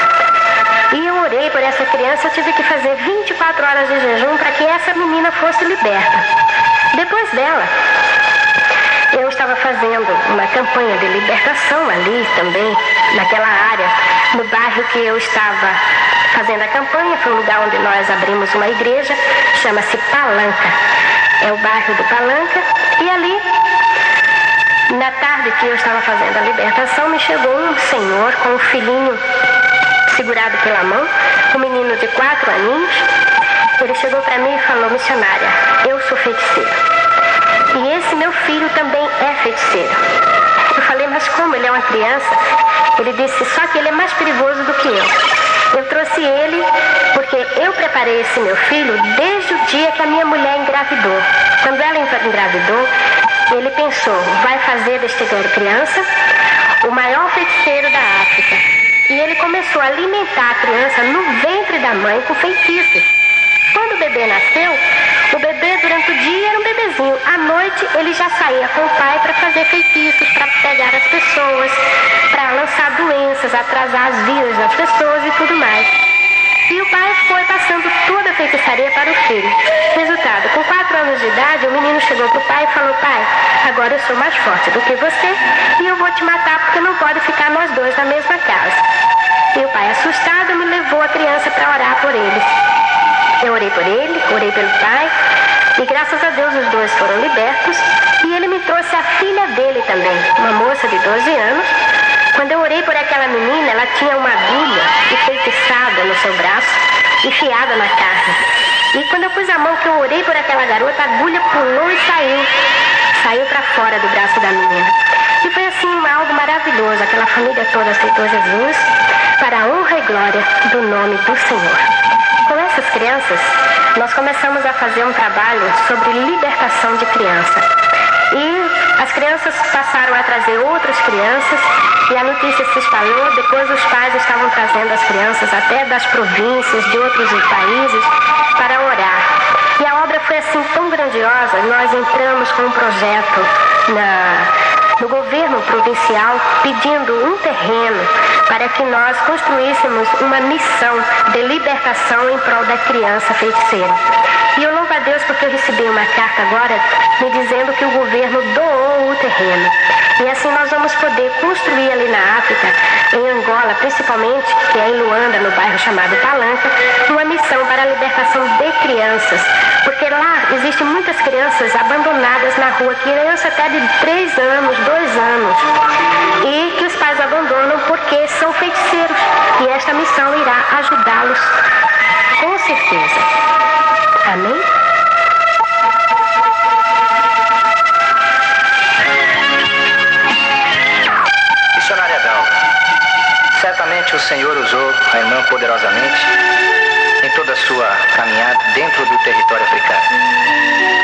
E eu orei por essa criança, eu tive que fazer 24 horas de jejum para que essa menina fosse liberta. Depois dela, eu estava fazendo uma campanha de libertação ali também, naquela área, no bairro que eu estava fazendo a campanha. Foi um lugar onde nós abrimos uma igreja, chama-se Palanca. É o bairro do Palanca. E ali, na tarde que eu estava fazendo a libertação, me chegou um senhor com um filhinho segurado pela mão, um menino de 4 aninhos. Ele chegou para mim e falou, missionária, eu sou feiticeiro. E esse meu filho também é feiticeiro. Eu falei, mas como? Ele é uma criança? Ele disse, só que ele é mais perigoso do que eu. Eu trouxe ele porque eu preparei esse meu filho desde o dia que a minha mulher engravidou. Quando ela engravidou, ele pensou, vai fazer deste criança o maior feiticeiro da África. E ele começou a alimentar a criança no ventre da mãe com feitiços. Quando o bebê nasceu, o bebê durante o dia era um bebezinho. À noite ele já saía com o pai para fazer feitiços, para pegar as pessoas, para lançar doenças, atrasar as vidas das pessoas e tudo mais. E o pai foi passando toda a feitiçaria para o filho. Resultado, com 4 anos de idade, o menino chegou para o pai e falou, pai, agora eu sou mais forte do que você e eu vou te matar porque não pode ficar nós dois na mesma casa. E o pai, assustado, me levou a criança para orar por eles. Eu orei por ele, orei pelo pai, e graças a Deus os dois foram libertos, e ele me trouxe a filha dele também, uma moça de 12 anos. Quando eu orei por aquela menina, ela tinha uma agulha enfeitiçada no seu braço, enfiada na carne. E quando eu pus a mão que eu orei por aquela garota, a agulha pulou e saiu para fora do braço da menina. E foi assim algo maravilhoso, aquela família toda aceitou Jesus, para a honra e glória do nome do Senhor. Com essas crianças, nós começamos a fazer um trabalho sobre libertação de criança. E as crianças passaram a trazer outras crianças e a notícia se espalhou. Depois os pais estavam trazendo as crianças até das províncias, de outros países, para orar. E a obra foi assim tão grandiosa, nós entramos com um projeto no governo provincial pedindo um terreno para que nós construíssemos uma missão de libertação em prol da criança feiticeira. E eu louvo a Deus porque eu recebi uma carta agora me dizendo que o governo doou o terreno. E assim nós vamos poder construir ali na África, em Angola principalmente, que é em Luanda, no bairro chamado Palanca, uma missão para a libertação de crianças. Porque lá existem muitas crianças abandonadas na rua, criança até de 3 anos, 2 anos, e que os pais abandonam porque são feiticeiros. E esta missão irá ajudá-los, com certeza. Amém? Missionária Dalva, certamente o Senhor usou a irmã poderosamente em toda a sua caminhada dentro do território africano.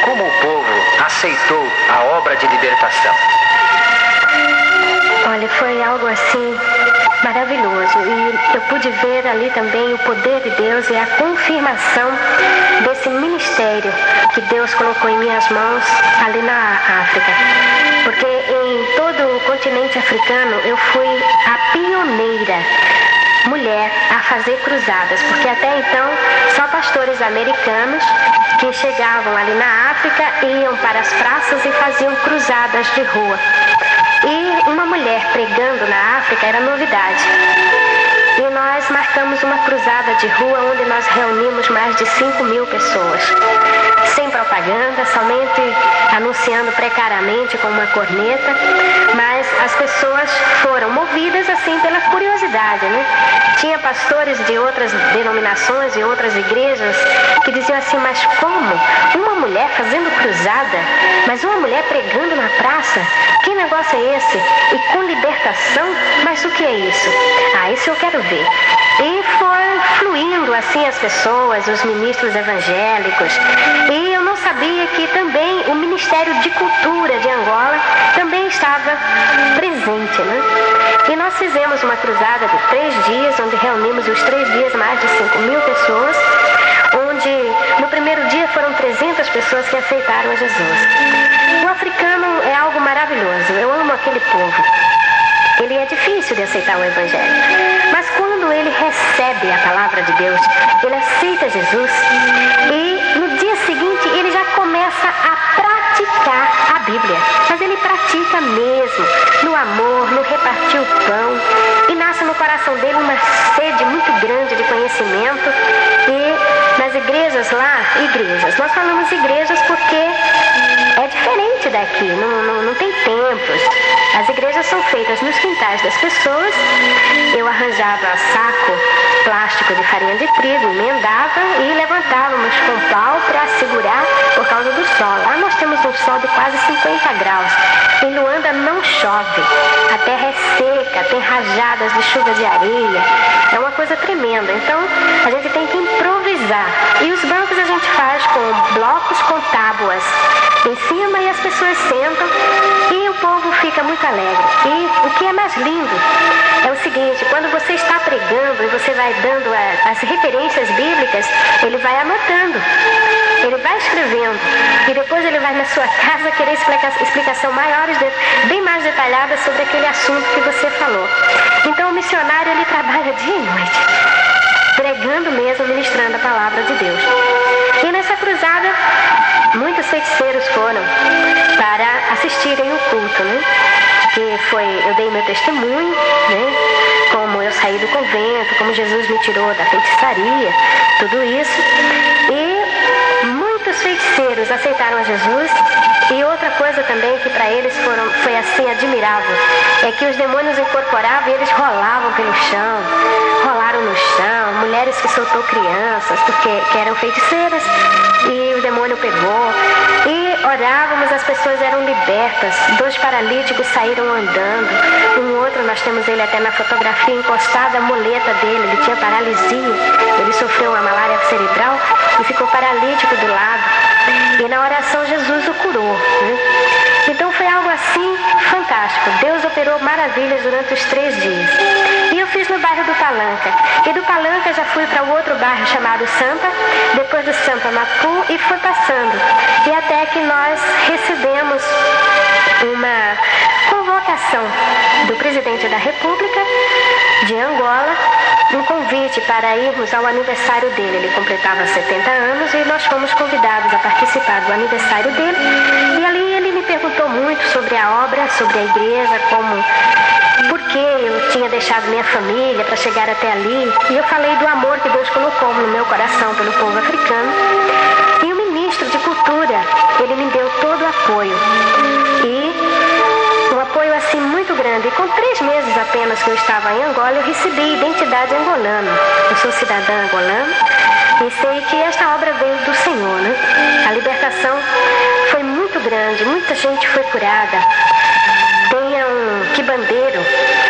Como o povo aceitou a obra de libertação? Olha, foi algo assim maravilhoso. E eu pude ver ali também o poder de Deus e a confirmação desse ministério que Deus colocou em minhas mãos ali na África. Porque em todo o continente africano eu fui a pioneira mulher a fazer cruzadas, porque até então só pastores americanos que chegavam ali na África iam para as praças e faziam cruzadas de rua. E uma mulher pregando na África era novidade. E nós marcamos uma cruzada de rua onde nós reunimos mais de 5.000 pessoas. Sem propaganda, somente anunciando precariamente com uma corneta, mas as pessoas foram movidas assim pela curiosidade, né? Tinha pastores de outras denominações e outras igrejas que diziam assim, mas como? Uma mulher fazendo cruzada? Mas uma mulher pregando na praça? Que negócio é esse? E com libertação? Mas o que é isso? Ah, isso eu quero ver. E foi fluindo assim as pessoas, os ministros evangélicos. E eu não sabia que também o Ministério de Cultura de Angola também estava presente presente, né? E nós fizemos uma cruzada de 3 dias, onde reunimos os 3 dias mais de 5.000 pessoas, onde no primeiro dia foram 300 pessoas que aceitaram a Jesus. O africano é algo maravilhoso, eu amo aquele povo. Ele é difícil de aceitar o Evangelho, mas quando ele recebe a palavra de Deus, ele aceita Jesus e no dia seguinte ele já começa a praticar a Bíblia. Mas ele pratica mesmo, no amor, no repartir o pão, e nasce no coração dele uma sede muito grande de conhecimento. E nas igrejas lá, nós falamos igrejas porque é diferente daqui, não tem templos. As igrejas são feitas nos quintais das pessoas. Eu arranjava saco plástico de farinha de trigo, emendava e levantávamos com pau para segurar por causa do sol. Lá nós temos um sol de quase 50 graus. Em Luanda não chove, a terra é seca, tem rajadas de chuva de areia. É uma coisa tremenda. Então a gente tem que improvisar. E os bancos a gente faz com blocos com tábuas em cima e as pessoas sentam e o povo fica muito alegre. E o que é mais lindo é o seguinte: quando você está pregando e você vai dando as referências bíblicas, ele vai anotando, ele vai escrevendo e depois ele vai na sua casa querer explicação maiores, bem mais detalhada sobre aquele assunto que você falou. Então o missionário ele trabalha dia e noite, pregando mesmo, ministrando a palavra de Deus. E nessa cruzada, muitos feiticeiros foram para assistirem o culto, né? Eu dei meu testemunho, né? Como eu saí do convento, como Jesus me tirou da feitiçaria, tudo isso. E muitos feiticeiros aceitaram a Jesus. E outra coisa também que para eles foi assim admirável, é que os demônios incorporavam e eles rolavam pelo chão, rolaram no chão, mulheres que soltou crianças, que eram feiticeiras, e o demônio pegou. E orávamos, as pessoas eram libertas, 2 paralíticos saíram andando, um outro, nós temos ele até na fotografia, encostado à muleta dele, ele tinha paralisia, ele sofreu uma malária cerebral e ficou paralítico do lado. E na oração Jesus o curou, né? Então foi algo assim fantástico. Deus operou maravilhas durante os 3 dias. E eu fiz no bairro do Palanca. E do Palanca já fui para o outro bairro chamado Sampa, depois do Sampa Mapu, e fui passando. E até que nós recebemos uma convocação do presidente da República de Angola, um convite para irmos ao aniversário dele. Ele completava 70 anos e nós fomos convidados a participar do aniversário dele. E ali ele me perguntou muito sobre a obra, sobre a igreja, por que eu tinha deixado minha família para chegar até ali. E eu falei do amor que Deus colocou no meu coração pelo povo africano. E o ministro de Cultura, ele me deu todo o apoio. E um apoio assim muito grande. E com 3 meses apenas que eu estava em Angola, eu recebi identidade angolana. Eu sou cidadã angolana e sei que esta obra veio do Senhor, né? A libertação foi muito grande, muita gente foi curada. Tem um quibandeiro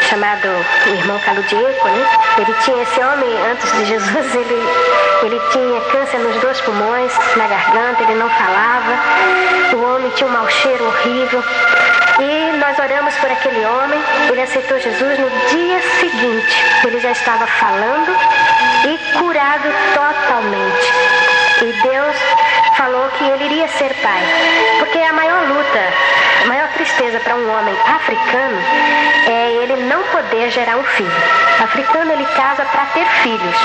chamado o irmão Caludieco, né? Esse homem, antes de Jesus, ele tinha câncer nos 2 pulmões, na garganta, ele não falava. O homem tinha um mau cheiro horrível. E nós oramos por aquele homem, ele aceitou Jesus. No dia seguinte, ele já estava falando e curado totalmente. E Deus falou que ele iria ser pai, porque a maior luta, a maior tristeza para um homem africano é ele não poder gerar um filho. O africano, ele casa para ter filhos.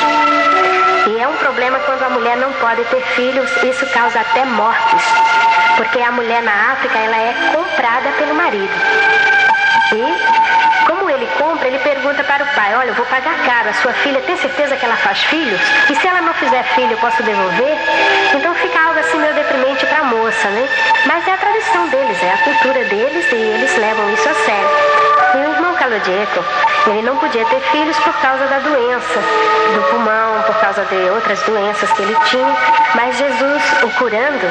E é um problema quando a mulher não pode ter filhos, isso causa até mortes. Porque a mulher na África, ela é comprada pelo marido. E como ele compra, ele pergunta para o pai: olha, eu vou pagar caro, a sua filha tem certeza que ela faz filhos? E se ela não fizer filho, eu posso devolver? Então fica algo assim meio deprimente para a moça, né? Mas é a tradição deles, é a cultura deles e eles levam isso a sério. E o irmão Caludieco, ele não podia ter filhos por causa da doença do pulmão, por causa de outras doenças que ele tinha, mas Jesus, o curando,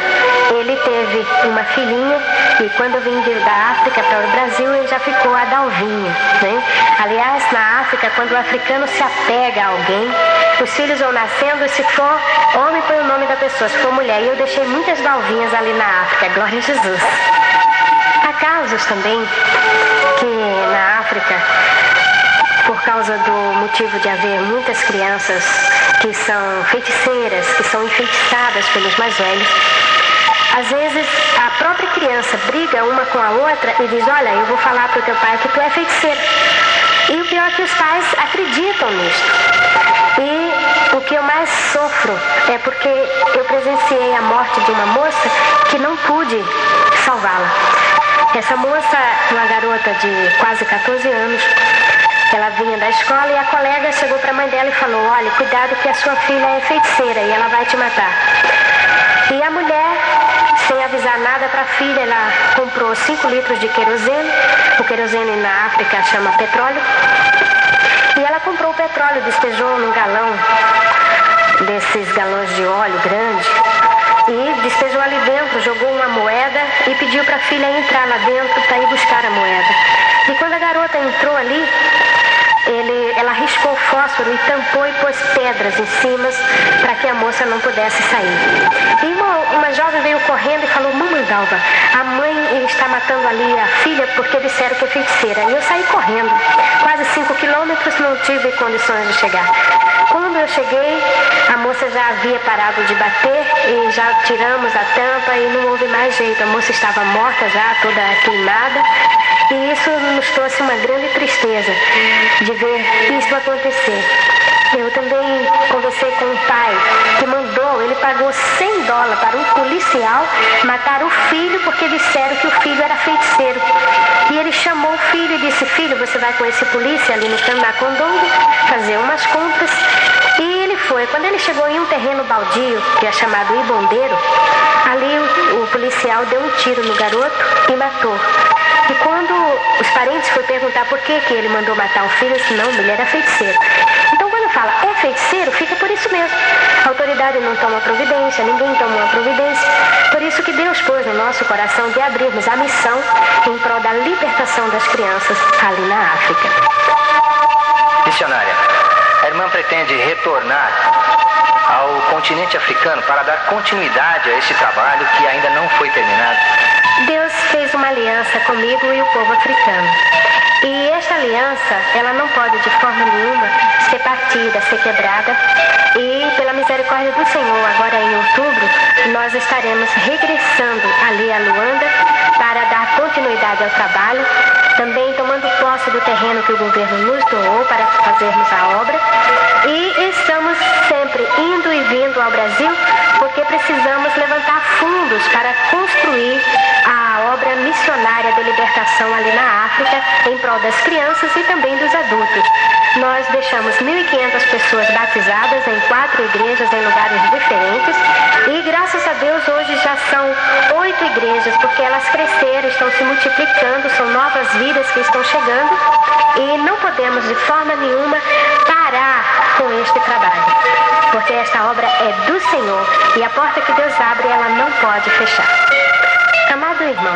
ele teve uma filhinha e quando eu vim da África para o Brasil, ele já ficou a Dalvinha, né? Aliás, na África, quando o africano se apega a alguém, os filhos vão nascendo e se for homem, põe o nome da pessoa, se for mulher. E eu deixei muitas Dalvinhas ali na África, glória a Jesus. Há casos também que na causa do motivo de haver muitas crianças que são feiticeiras, que são enfeitiçadas pelos mais velhos, às vezes a própria criança briga uma com a outra e diz: olha, eu vou falar para o teu pai que tu é feiticeiro. E o pior é que os pais acreditam nisso. E o que eu mais sofro é porque eu presenciei a morte de uma moça que não pude salvá-la. Essa moça, uma garota de quase 14 anos, ela vinha da escola e a colega chegou para a mãe dela e falou: olha, cuidado que a sua filha é feiticeira e ela vai te matar. E a mulher, sem avisar nada para a filha, ela comprou 5 litros de querosene. O querosene na África chama petróleo. E ela comprou o petróleo, despejou num galão, desses galões de óleo grande, e despejou ali dentro, jogou uma moeda e pediu para a filha entrar lá dentro para ir buscar a moeda. E quando a garota entrou ali, ela riscou o fósforo e tampou e pôs pedras em cima para que a moça não pudesse sair. E uma jovem veio correndo e falou: mamãe Dalva, a mãe está matando ali a filha porque disseram que é feiticeira. E eu saí correndo, quase 5 quilômetros, não tive condições de chegar. Quando eu cheguei, a moça já havia parado de bater e já tiramos a tampa e não houve mais jeito. A moça estava morta já, toda queimada. E isso nos trouxe uma grande tristeza de ver isso acontecer. Eu também conversei com um pai que ele pagou $100 para um policial matar o filho porque disseram que o filho era feiticeiro. E ele chamou o filho e disse: filho, você vai com esse polícia ali no Candacondongo fazer umas compras. E ele foi. Quando ele chegou em um terreno baldio, que é chamado Ibondeiro, ali o policial deu um tiro no garoto e matou. E quando os parentes foram perguntar por que ele mandou matar o filho, eu disse: não, ele era feiticeiro. Então quando fala é feiticeiro, fica por isso mesmo. A autoridade não toma providência, ninguém toma uma providência. Por isso que Deus pôs no nosso coração de abrirmos a missão em prol da libertação das crianças ali na África. Missionária, a irmã pretende retornar ao continente africano para dar continuidade a esse trabalho que ainda não foi terminado. Deus fez uma aliança comigo e o povo africano. E esta aliança, ela não pode de forma nenhuma ser partida, ser quebrada. E pela misericórdia do Senhor, agora em outubro, nós estaremos regressando ali a Luanda para dar continuidade ao trabalho, também tomando posse do terreno que o governo nos doou para fazermos a obra. E estamos sempre indo e vindo ao Brasil porque precisamos levantar fundos para construir a obra missionária de libertação ali na África em prol das crianças e também dos adultos. Nós deixamos 1.500 pessoas batizadas em 4 igrejas em lugares diferentes e graças a Deus hoje já são 8 igrejas porque elas cresceram, estão se multiplicando, são novas vidas que estão chegando e não podemos de forma nenhuma parar com este trabalho, porque esta obra é do Senhor e a porta que Deus abre ela não pode fechar. Amado irmão,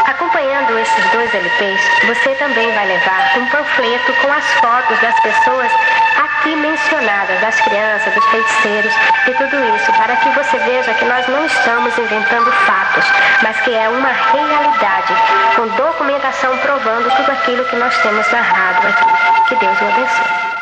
acompanhando esses 2 LPs, você também vai levar um panfleto com as fotos das pessoas aqui mencionadas, das crianças, dos feiticeiros e tudo isso, para que você veja que nós não estamos inventando fatos, mas que é uma realidade, com documentação provando tudo aquilo que nós temos narrado aqui. Que Deus o abençoe.